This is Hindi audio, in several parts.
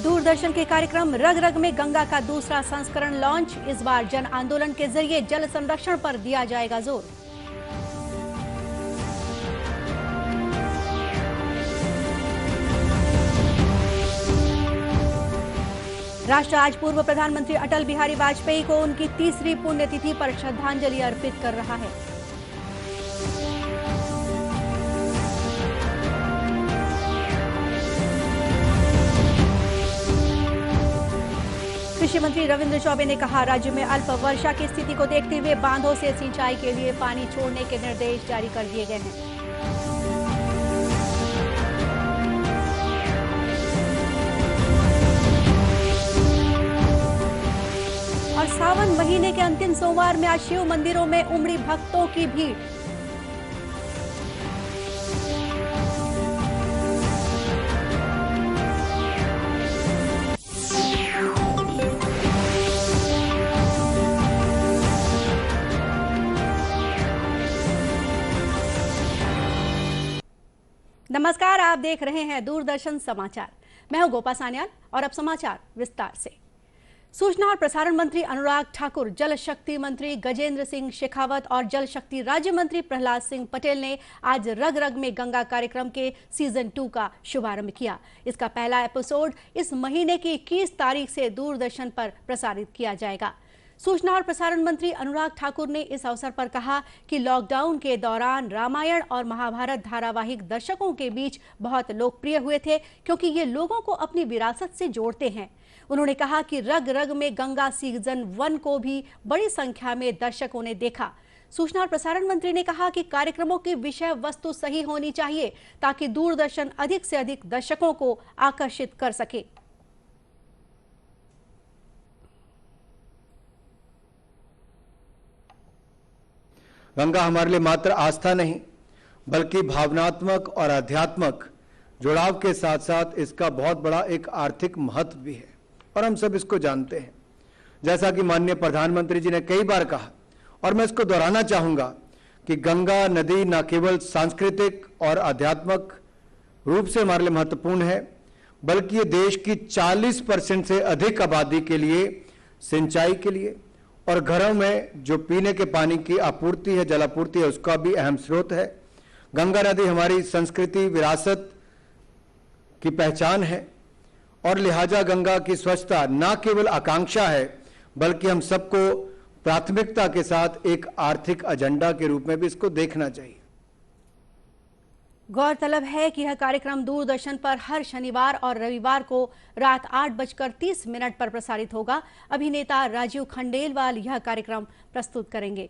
दूरदर्शन के कार्यक्रम रग रग में गंगा का दूसरा संस्करण लॉन्च। इस बार जन आंदोलन के जरिए जल संरक्षण पर दिया जाएगा जोर। राष्ट्र आज पूर्व प्रधानमंत्री अटल बिहारी वाजपेयी को उनकी तीसरी पुण्यतिथि पर श्रद्धांजलि अर्पित कर रहा है। कृषि मंत्री रविंद्र चौबे ने कहा, राज्य में अल्प वर्षा की स्थिति को देखते हुए बांधों से सिंचाई के लिए पानी छोड़ने के निर्देश जारी कर दिए गए हैं। और सावन महीने के अंतिम सोमवार में आज शिव मंदिरों में उमड़ी भक्तों की भीड़। नमस्कार, आप देख रहे हैं दूरदर्शन समाचार। मैं हूं गोपा सान्याल और अब समाचार विस्तार से। सूचना और प्रसारण मंत्री अनुराग ठाकुर, जल शक्ति मंत्री गजेंद्र सिंह शेखावत और जल शक्ति राज्य मंत्री प्रहलाद सिंह पटेल ने आज रग रग में गंगा कार्यक्रम के सीजन 2 का शुभारंभ किया। इसका पहला एपिसोड इस महीने की 21 तारीख से दूरदर्शन पर प्रसारित किया जाएगा। सूचना और प्रसारण मंत्री अनुराग ठाकुर ने इस अवसर पर कहा कि लॉकडाउन के दौरान रामायण और महाभारत धारावाहिक दर्शकों के बीच बहुत लोकप्रिय हुए थे, क्योंकि ये लोगों को अपनी विरासत से जोड़ते हैं। उन्होंने कहा कि रग रग में गंगा सीजन 1 को भी बड़ी संख्या में दर्शकों ने देखा। सूचना और प्रसारण मंत्री ने कहा कि कार्यक्रमों की विषय वस्तु सही होनी चाहिए, ताकि दूरदर्शन अधिक से अधिक दर्शकों को आकर्षित कर सके। गंगा हमारे लिए मात्र आस्था नहीं, बल्कि भावनात्मक और आध्यात्मिक जुड़ाव के साथ साथ इसका बहुत बड़ा एक आर्थिक महत्व भी है, और हम सब इसको जानते हैं। जैसा कि माननीय प्रधानमंत्री जी ने कई बार कहा, और मैं इसको दोहराना चाहूँगा कि गंगा नदी न केवल सांस्कृतिक और आध्यात्मिक रूप से हमारे लिए महत्वपूर्ण है, बल्कि ये देश की 40% से अधिक आबादी के लिए सिंचाई के लिए और घरों में जो पीने के पानी की आपूर्ति है, जल आपूर्ति है, उसका भी अहम स्रोत है। गंगा नदी हमारी संस्कृति विरासत की पहचान है, और लिहाजा गंगा की स्वच्छता न केवल आकांक्षा है, बल्कि हम सबको प्राथमिकता के साथ एक आर्थिक एजेंडा के रूप में भी इसको देखना चाहिए। गौरतलब है कि यह कार्यक्रम दूरदर्शन पर हर शनिवार और रविवार को रात 8:30 पर प्रसारित होगा। अभिनेता राजीव खंडेलवाल यह कार्यक्रम प्रस्तुत करेंगे।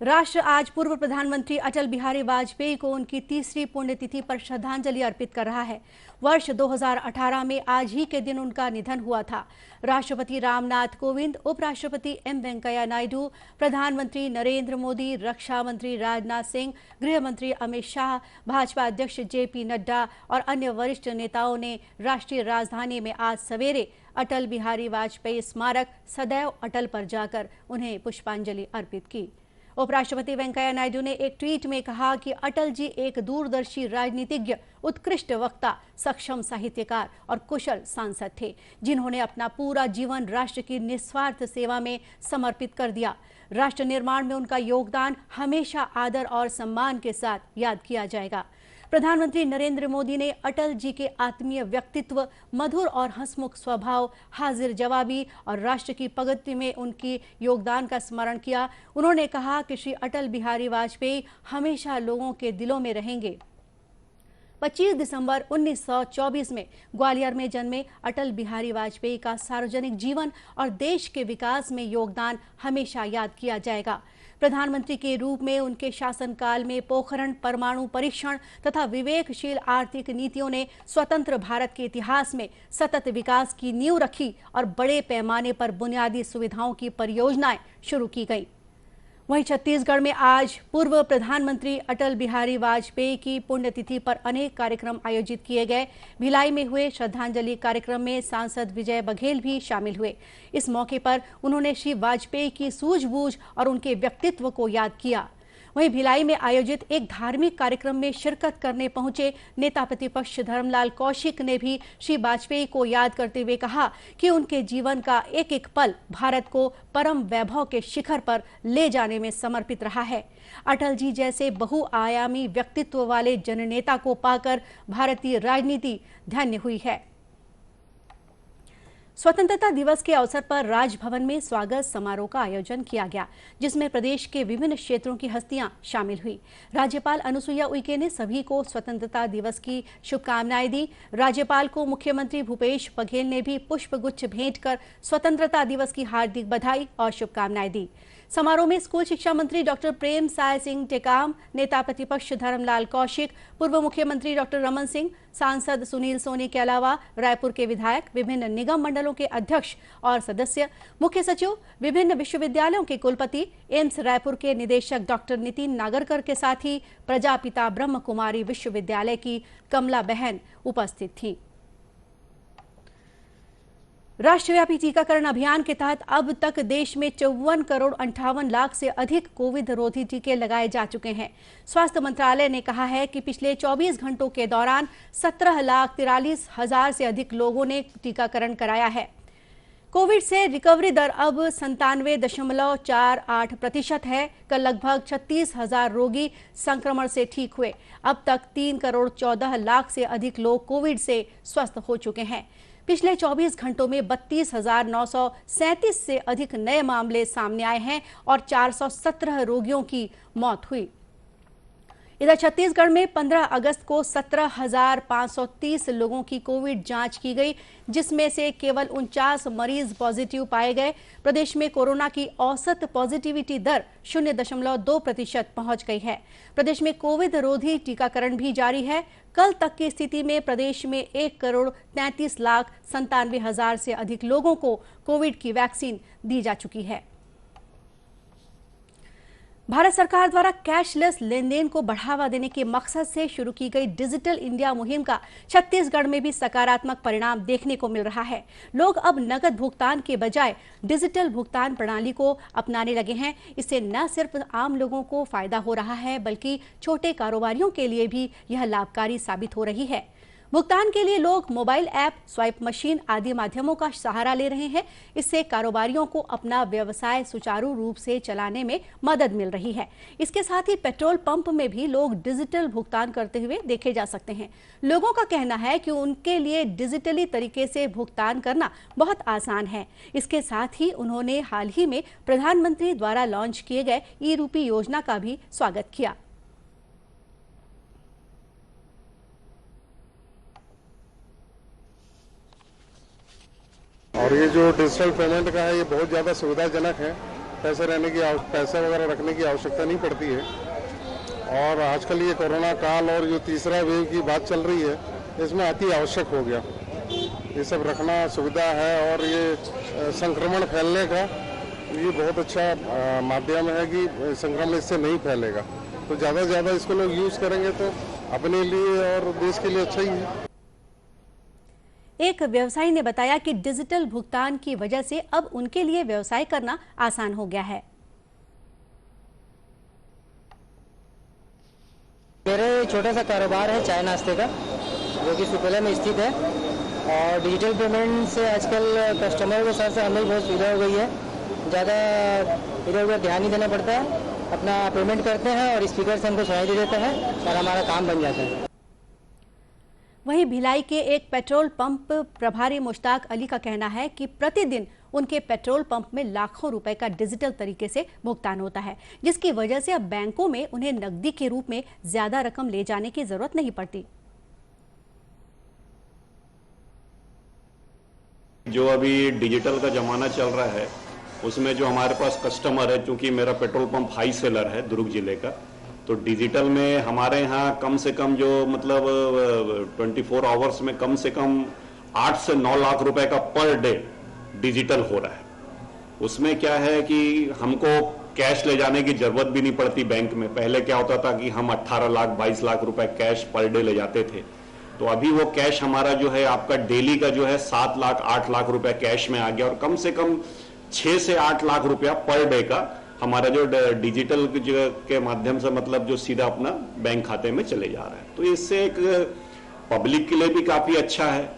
राष्ट्र आज पूर्व प्रधानमंत्री अटल बिहारी वाजपेयी को उनकी तीसरी पुण्यतिथि पर श्रद्धांजलि अर्पित कर रहा है। वर्ष 2018 में आज ही के दिन उनका निधन हुआ था। राष्ट्रपति रामनाथ कोविंद, उपराष्ट्रपति एम वेंकैया नायडू, प्रधानमंत्री नरेंद्र मोदी, रक्षा मंत्री राजनाथ सिंह, गृह मंत्री अमित शाह, भाजपा अध्यक्ष JP नड्डा और अन्य वरिष्ठ नेताओं ने राष्ट्रीय राजधानी में आज सवेरे अटल बिहारी वाजपेयी स्मारक सदैव अटल पर जाकर उन्हें पुष्पांजलि अर्पित की। उपराष्ट्रपति वेंकैया नायडू ने एक ट्वीट में कहा कि अटल जी एक दूरदर्शी राजनीतिज्ञ, उत्कृष्ट वक्ता, सक्षम साहित्यकार और कुशल सांसद थे, जिन्होंने अपना पूरा जीवन राष्ट्र की निस्वार्थ सेवा में समर्पित कर दिया। राष्ट्र निर्माण में उनका योगदान हमेशा आदर और सम्मान के साथ याद किया जाएगा। प्रधानमंत्री नरेंद्र मोदी ने अटल जी के आत्मीय व्यक्तित्व, मधुर और हंसमुख स्वभाव, हाजिर जवाबी और राष्ट्र की प्रगति में उनकी योगदान का स्मरण किया। उन्होंने कहा कि श्री अटल बिहारी वाजपेयी हमेशा लोगों के दिलों में रहेंगे। 25 दिसंबर 1924 में ग्वालियर में जन्मे अटल बिहारी वाजपेयी का सार्वजनिक जीवन और देश के विकास में योगदान हमेशा याद किया जाएगा। प्रधानमंत्री के रूप में उनके शासनकाल में पोखरण परमाणु परीक्षण तथा विवेकशील आर्थिक नीतियों ने स्वतंत्र भारत के इतिहास में सतत विकास की नींव रखी और बड़े पैमाने पर बुनियादी सुविधाओं की परियोजनाएं शुरू की गईं। वहीं छत्तीसगढ़ में आज पूर्व प्रधानमंत्री अटल बिहारी वाजपेयी की पुण्यतिथि पर अनेक कार्यक्रम आयोजित किए गए। भिलाई में हुए श्रद्धांजलि कार्यक्रम में सांसद विजय बघेल भी शामिल हुए। इस मौके पर उन्होंने श्री वाजपेयी की सूझबूझ और उनके व्यक्तित्व को याद किया। वहीं भिलाई में आयोजित एक धार्मिक कार्यक्रम में शिरकत करने पहुंचे नेता प्रतिपक्ष धर्मलाल कौशिक ने भी श्री वाजपेयी को याद करते हुए कहा कि उनके जीवन का एक एक पल भारत को परम वैभव के शिखर पर ले जाने में समर्पित रहा है। अटल जी जैसे बहुआयामी व्यक्तित्व वाले जननेता को पाकर भारतीय राजनीति धन्य हुई है। स्वतंत्रता दिवस के अवसर पर राजभवन में स्वागत समारोह का आयोजन किया गया, जिसमें प्रदेश के विभिन्न क्षेत्रों की हस्तियां शामिल हुई। राज्यपाल अनुसुईया उइके ने सभी को स्वतंत्रता दिवस की शुभकामनाएं दी। राज्यपाल को मुख्यमंत्री भूपेश बघेल ने भी पुष्पगुच्छ भेंट कर स्वतंत्रता दिवस की हार्दिक बधाई और शुभकामनाएं दी। समारोह में स्कूल शिक्षा मंत्री डॉक्टर प्रेम साय सिंह टेकाम, नेता प्रतिपक्ष धर्मलाल कौशिक, पूर्व मुख्यमंत्री डॉक्टर रमन सिंह, सांसद सुनील सोनी के अलावा रायपुर के विधायक, विभिन्न निगम मंडलों के अध्यक्ष और सदस्य, मुख्य सचिव, विभिन्न विश्वविद्यालयों के कुलपति, एम्स रायपुर के निदेशक डॉक्टर नितिन नागरकर के साथ ही प्रजापिता ब्रह्म कुमारी विश्वविद्यालय की कमला बहन उपस्थित थी। राष्ट्रव्यापी टीकाकरण अभियान के तहत अब तक देश में 54 करोड़ 58 लाख से अधिक कोविड रोधी टीके लगाए जा चुके हैं। स्वास्थ्य मंत्रालय ने कहा है कि पिछले 24 घंटों के दौरान 17,43,000 से अधिक लोगों ने टीकाकरण कराया है। कोविड से रिकवरी दर अब 97.48% है। कल लगभग 36,000 रोगी संक्रमण से ठीक हुए। अब तक 3 करोड़ 14 लाख से अधिक लोग कोविड से स्वस्थ हो चुके हैं। पिछले 24 घंटों में 32,937 से अधिक नए मामले सामने आए हैं और 417 रोगियों की मौत हुई। इधर छत्तीसगढ़ में 15 अगस्त को 17,530 लोगों की कोविड जांच की गई, जिसमें से केवल 49 मरीज पॉजिटिव पाए गए। प्रदेश में कोरोना की औसत पॉजिटिविटी दर 0.2% पहुंच गई है। प्रदेश में कोविड रोधी टीकाकरण भी जारी है। कल तक की स्थिति में प्रदेश में 1,33,97,000 से अधिक लोगों को कोविड की वैक्सीन दी जा चुकी है। भारत सरकार द्वारा कैशलेस लेन देन को बढ़ावा देने के मकसद से शुरू की गई डिजिटल इंडिया मुहिम का छत्तीसगढ़ में भी सकारात्मक परिणाम देखने को मिल रहा है। लोग अब नकद भुगतान के बजाय डिजिटल भुगतान प्रणाली को अपनाने लगे हैं। इससे न सिर्फ आम लोगों को फायदा हो रहा है, बल्कि छोटे कारोबारियों के लिए भी यह लाभकारी साबित हो रही है। भुगतान के लिए लोग मोबाइल ऐप, स्वाइप मशीन आदि माध्यमों का सहारा ले रहे हैं। इससे कारोबारियों को अपना व्यवसाय सुचारू रूप से चलाने में मदद मिल रही है। इसके साथ ही पेट्रोल पंप में भी लोग डिजिटल भुगतान करते हुए देखे जा सकते हैं। लोगों का कहना है कि उनके लिए डिजिटली तरीके से भुगतान करना बहुत आसान है। इसके साथ ही उन्होंने हाल ही में प्रधानमंत्री द्वारा लॉन्च किए गए ई-रूपी योजना का भी स्वागत किया। और ये जो डिजिटल पेमेंट का है, ये बहुत ज़्यादा सुविधाजनक है। पैसे वगैरह रखने की आवश्यकता नहीं पड़ती है। और आजकल ये कोरोना काल और जो तीसरा वेव की बात चल रही है, इसमें अति आवश्यक हो गया। ये सब रखना सुविधा है और ये संक्रमण फैलने का ये बहुत अच्छा माध्यम है कि संक्रमण इससे नहीं फैलेगा। तो ज़्यादा से ज़्यादा इसको लोग यूज़ करेंगे तो अपने लिए और देश के लिए अच्छा ही है। एक व्यवसायी ने बताया कि डिजिटल भुगतान की वजह से अब उनके लिए व्यवसाय करना आसान हो गया है। मेरे छोटा सा कारोबार है चाय नाश्ते का, जो कि सुपेला में स्थित है। और डिजिटल पेमेंट से आजकल कस्टमर के साथ हमें बहुत सुविधा हो गई है। ज़्यादा इधर उधर ध्यान नहीं देना पड़ता है। अपना पेमेंट करते हैं और स्पीकर से हमको सुनाई दे देता है और हमारा काम बन जाता है। वहीं भिलाई के एक पेट्रोल पंप प्रभारी मुश्ताक अली का कहना है कि प्रतिदिन उनके पेट्रोल पंप में लाखों रुपए का डिजिटल तरीके से भुगतान होता है, जिसकी वजह से अब बैंकों में उन्हें नकदी के रूप में ज्यादा रकम ले जाने की जरूरत नहीं पड़ती। जो अभी डिजिटल का जमाना चल रहा है, उसमें जो हमारे पास कस्टमर है, चूंकि मेरा पेट्रोल पंप हाई सेलर है दुर्ग जिले का, तो डिजिटल में हमारे यहाँ कम से कम जो मतलब 24 आवर्स में कम से कम 8 से 9 लाख रुपए का पर डे डिजिटल हो रहा है। उसमें क्या है कि हमको कैश ले जाने की जरूरत भी नहीं पड़ती बैंक में। पहले क्या होता था कि हम 18 लाख 22 लाख रुपए कैश पर डे ले जाते थे, तो अभी वो कैश हमारा जो है आपका डेली का जो है 7 लाख 8 लाख रुपए कैश में आ गया और कम से कम 6 से 8 लाख रुपया पर डे का हमारा जो डिजिटल के माध्यम से मतलब जो सीधा अपना बैंक खाते में चले जा रहा है, तो इससे एक पब्लिक के लिए भी काफी अच्छा है।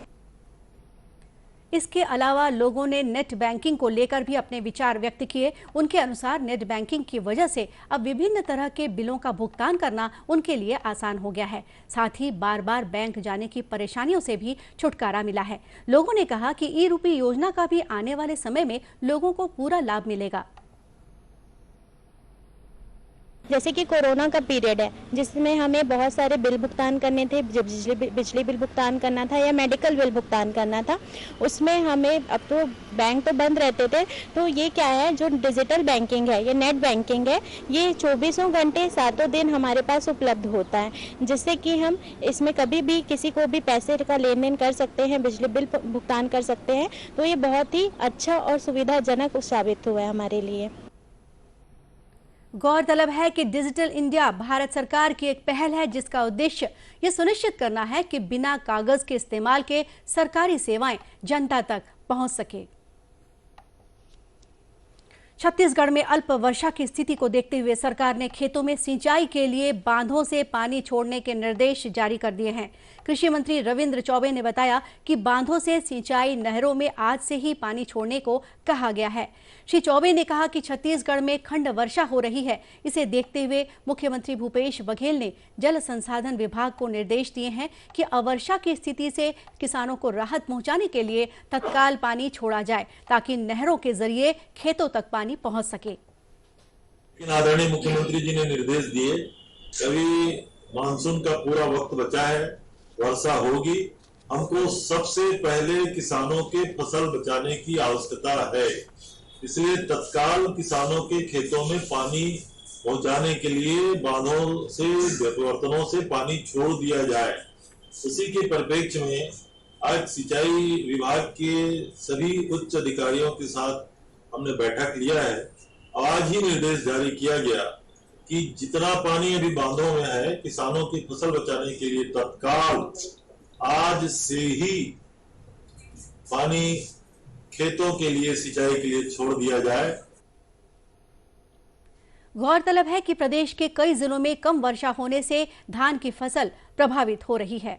इसके अलावा लोगों ने नेट बैंकिंग को लेकर भी अपने विचार व्यक्त किए। उनके अनुसार नेट बैंकिंग की वजह से अब विभिन्न तरह के बिलों का भुगतान करना उनके लिए आसान हो गया है। साथ ही बार बार बैंक जाने की परेशानियों से भी छुटकारा मिला है। लोगों ने कहा कि ई-रूपी योजना का भी आने वाले समय में लोगों को पूरा लाभ मिलेगा। जैसे कि कोरोना का पीरियड है जिसमें हमें बहुत सारे बिल भुगतान करने थे, बिजली बिल भुगतान करना था या मेडिकल बिल भुगतान करना था, उसमें हमें अब तो बैंक तो बंद रहते थे, तो ये क्या है जो डिजिटल बैंकिंग है, ये नेट बैंकिंग है, ये 24 घंटे 7 दिन हमारे पास उपलब्ध होता है, जिससे कि हम इसमें कभी भी किसी को भी पैसे का लेन देन कर सकते हैं, बिजली बिल भुगतान कर सकते हैं। तो ये बहुत ही अच्छा और सुविधाजनक साबित हुआ है हमारे लिए। गौरतलब है कि डिजिटल इंडिया भारत सरकार की एक पहल है जिसका उद्देश्य ये सुनिश्चित करना है कि बिना कागज के इस्तेमाल के सरकारी सेवाएं जनता तक पहुंच सके। छत्तीसगढ़ में अल्प वर्षा की स्थिति को देखते हुए सरकार ने खेतों में सिंचाई के लिए बांधों से पानी छोड़ने के निर्देश जारी कर दिए हैं। कृषि मंत्री रविंद्र चौबे ने बताया कि बांधों से सिंचाई नहरों में आज से ही पानी छोड़ने को कहा गया है। श्री चौबे ने कहा कि छत्तीसगढ़ में खंड वर्षा हो रही है, इसे देखते हुए मुख्यमंत्री भूपेश बघेल ने जल संसाधन विभाग को निर्देश दिए हैं कि अवर्षा की स्थिति से किसानों को राहत पहुंचाने के लिए तत्काल पानी छोड़ा जाए ताकि नहरों के जरिए खेतों तक पानी पहुंच सके। आदरणीय मुख्यमंत्री जी ने निर्देश दिए, अभी मानसून का पूरा वक्त बचा है, वर्षा होगी, हमको सबसे पहले किसानों के फसल बचाने की आवश्यकता है, इसलिए तत्काल किसानों के खेतों में पानी पहुंचाने के लिए बांधों से बर्तनों से पानी छोड़ दिया जाए। उसी के परिप्रेक्ष्य में आज सिंचाई विभाग के सभी उच्च अधिकारियों के साथ हमने बैठक लिया है। आज ही निर्देश जारी किया गया कि जितना पानी अभी बांधों में है, किसानों की फसल बचाने के लिए तत्काल आज से ही पानी खेतों के लिए सिंचाई के लिए छोड़ दिया जाए। गौरतलब है कि प्रदेश के कई जिलों में कम वर्षा होने से धान की फसल प्रभावित हो रही है।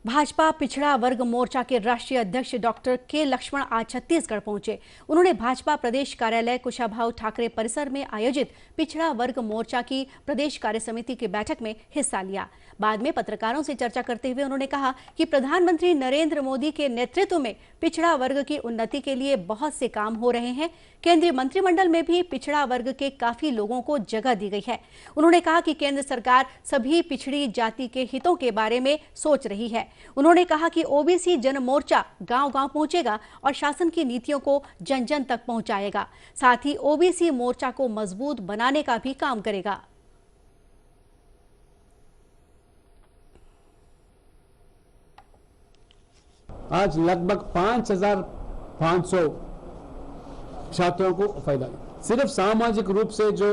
भाजपा पिछड़ा वर्ग मोर्चा के राष्ट्रीय अध्यक्ष डॉक्टर के लक्ष्मण आज छत्तीसगढ़ पहुंचे। उन्होंने भाजपा प्रदेश कार्यालय कुशाभाऊ ठाकरे परिसर में आयोजित पिछड़ा वर्ग मोर्चा की प्रदेश कार्य समिति की बैठक में हिस्सा लिया। बाद में पत्रकारों से चर्चा करते हुए उन्होंने कहा कि प्रधानमंत्री नरेंद्र मोदी के नेतृत्व में पिछड़ा वर्ग की उन्नति के लिए बहुत से काम हो रहे हैं। केंद्रीय मंत्रिमंडल में भी पिछड़ा वर्ग के काफी लोगों को जगह दी गई है। उन्होंने कहा कि केंद्र सरकार सभी पिछड़ी जाति के हितों के बारे में सोच रही है। उन्होंने कहा कि ओबीसी जन मोर्चा गांव-गांव पहुंचेगा और शासन की नीतियों को जन जन तक पहुंचाएगा। साथ ही ओबीसी मोर्चा को मजबूत बनाने का भी काम करेगा। आज लगभग 5,500 छात्रों को फायदा, सिर्फ सामाजिक रूप से जो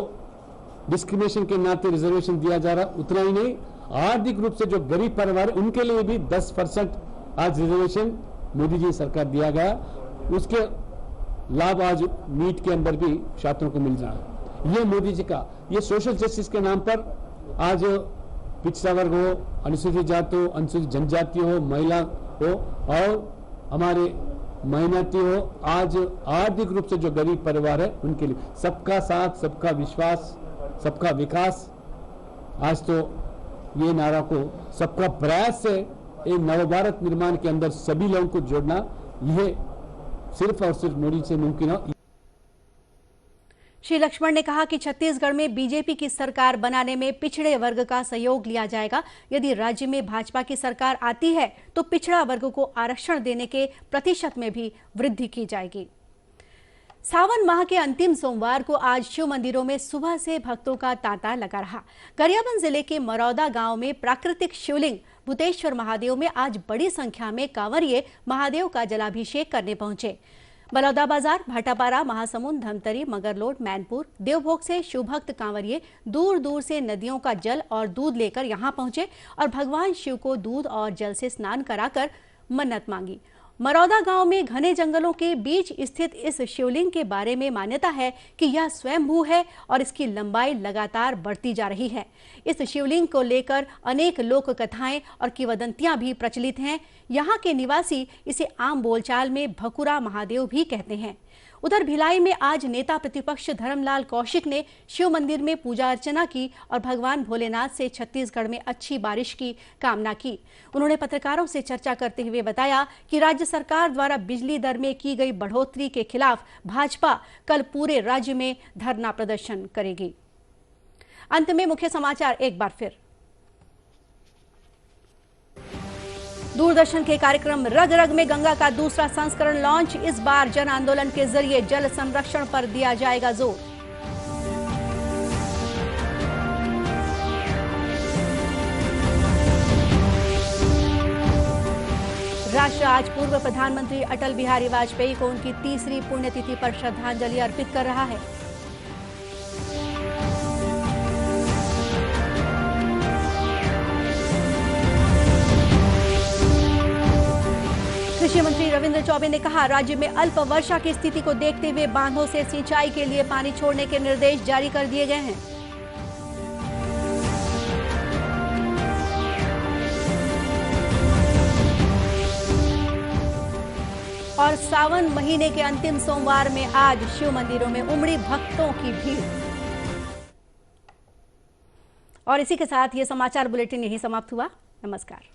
डिस्क्रिमिनेशन के नाते रिजर्वेशन दिया जा रहा उतना ही नहीं, आर्थिक रूप से जो गरीब परिवार है उनके लिए भी 10% आज रिजर्वेशन मोदी जी सरकार दिया गया, उसके लाभ आज नीट के अंदर भी छात्रों को मिल रहा है। ये मोदी जी का ये सोशल जस्टिस के नाम पर आज पिछड़ा वर्ग हो, अनुसूचित जाति हो, अनुसूचित जनजाति हो, महिला हो और हमारे मेहनती हो, आज आर्थिक रूप से जो गरीब परिवार है उनके लिए सबका साथ, सबका विश्वास, सबका विकास, आज तो ये नारा को सबका प्रयास से एक नवभारत निर्माण के अंदर सभी लोगों को जोड़ना, यह सिर्फ और सिर्फ मोदी से मुमकिन हो। श्री लक्ष्मण ने कहा कि छत्तीसगढ़ में बीजेपी की सरकार बनाने में पिछड़े वर्ग का सहयोग लिया जाएगा। यदि राज्य में भाजपा की सरकार आती है तो पिछड़ा वर्ग को आरक्षण देने के प्रतिशत में भी वृद्धि की जाएगी। सावन माह के अंतिम सोमवार को आज शिव मंदिरों में सुबह से भक्तों का तांता लगा रहा। गरियाबंद जिले के मरौदा गांव में प्राकृतिक शिवलिंग भूतेश्वर महादेव में आज बड़ी संख्या में कांवरिये महादेव का जलाभिषेक करने पहुंचे। बलौदा बाजार, भाटापारा, महासमुंद, धमतरी, मगरलोड, मैनपुर, देवभोग से शिवभक्त कांवरिये दूर दूर से नदियों का जल और दूध लेकर यहां पहुंचे और भगवान शिव को दूध और जल से स्नान कराकर मन्नत मांगी। मरौदा गांव में घने जंगलों के बीच स्थित इस शिवलिंग के बारे में मान्यता है कि यह स्वयंभू है और इसकी लंबाई लगातार बढ़ती जा रही है। इस शिवलिंग को लेकर अनेक लोक कथाएं और किंवदंतियां भी प्रचलित हैं। यहाँ के निवासी इसे आम बोलचाल में भकुरा महादेव भी कहते हैं। उधर भिलाई में आज नेता प्रतिपक्ष धर्मलाल कौशिक ने शिव मंदिर में पूजा अर्चना की और भगवान भोलेनाथ से छत्तीसगढ़ में अच्छी बारिश की कामना की। उन्होंने पत्रकारों से चर्चा करते हुए बताया कि राज्य सरकार द्वारा बिजली दर में की गई बढ़ोतरी के खिलाफ भाजपा कल पूरे राज्य में धरना प्रदर्शन करेगी। अंत में मुख्य समाचार एक बार फिर। दूरदर्शन के कार्यक्रम रग रग में गंगा का दूसरा संस्करण लॉन्च। इस बार जन आंदोलन के जरिए जल संरक्षण पर दिया जाएगा जोर। राष्ट्र आज पूर्व प्रधानमंत्री अटल बिहारी वाजपेयी को उनकी तीसरी पुण्यतिथि पर श्रद्धांजलि अर्पित कर रहा है। कृषि मंत्री रविंद्र चौबे ने कहा, राज्य में अल्प वर्षा की स्थिति को देखते हुए बांधों से सिंचाई के लिए पानी छोड़ने के निर्देश जारी कर दिए गए हैं। और सावन महीने के अंतिम सोमवार में आज शिव मंदिरों में उमड़ी भक्तों की भीड़। और इसी के साथ ये समाचार बुलेटिन यही समाप्त हुआ। नमस्कार।